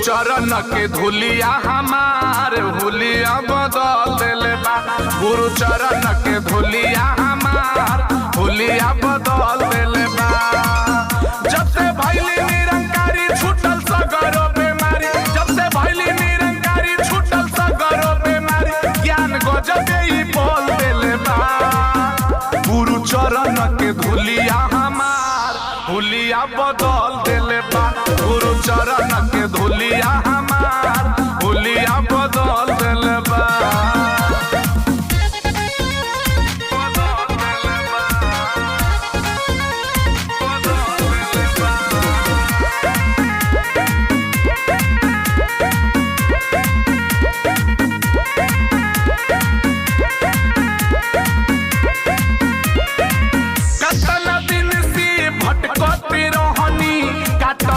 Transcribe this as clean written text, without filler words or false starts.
चरण के धुलिया हमार हुलिया बदल देले बा। गुरु चरण के धुलिया हमार हुलिया बदल देले बा। जब से भइली